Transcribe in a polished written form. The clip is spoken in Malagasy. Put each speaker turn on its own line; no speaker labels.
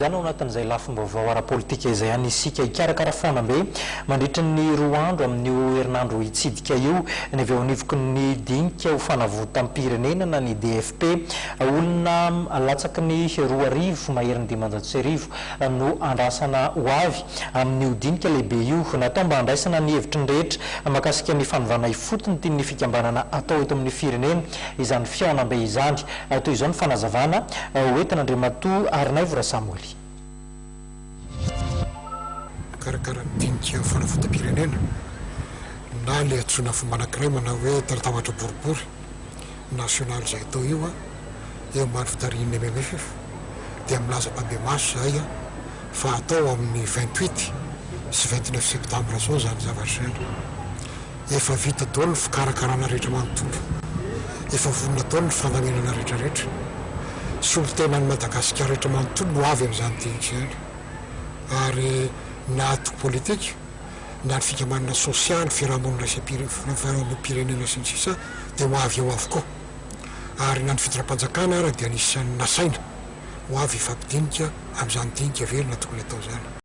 Zana anatin'izay lafim-baovao ara-politika izay anisika hikarakara fihaonambe mandritra ny roa andro amin'ny herinandro hitsidika io ny avy eo anivoky ny dinika ho fanavotam-pirenena na ny DFP olona latsaky ny roa arivo maherin'ny dimanjato sy arivo no andrasana ho avy amin'ny dinika lehibe io natao mba handraisana ny hevitry ny rehetra makasika ny fanovana ifotony tian'ny fikambanana atao eto amin'ny firenena izany fihaonambe izany toy izao ny fanazavana hoentin'Andriamatoa Harinaivo Rasamoelina.
Hikarakara dinika fanavotam-pirenena na le atsona fomba anankiray manao hoe taratavatra boribory nasionaly zay atao io eo ambany fitarian'ny MMF dia milaza mpambe maso zahay fa atao amin'ny 28 sy 29 septambra zao zany zavatra zany efa vita daholo ny fikarakarana rehetra manontolo efa vonona daholo ny fandamenana rehetrarehetra sy olo-tenan'ny Madagasikara rehetra manontolo no avy amin'izany dinika zany ary na ato politika na ny fikambanana sosialy fihaonam-pirenena sy ny sisa dia ho avy eo avokoa ary na ny fitondram-panjakana ary dia anisan'ny nasaina ho avy ifampidinika amin'izany dinika very na tokony atao zany.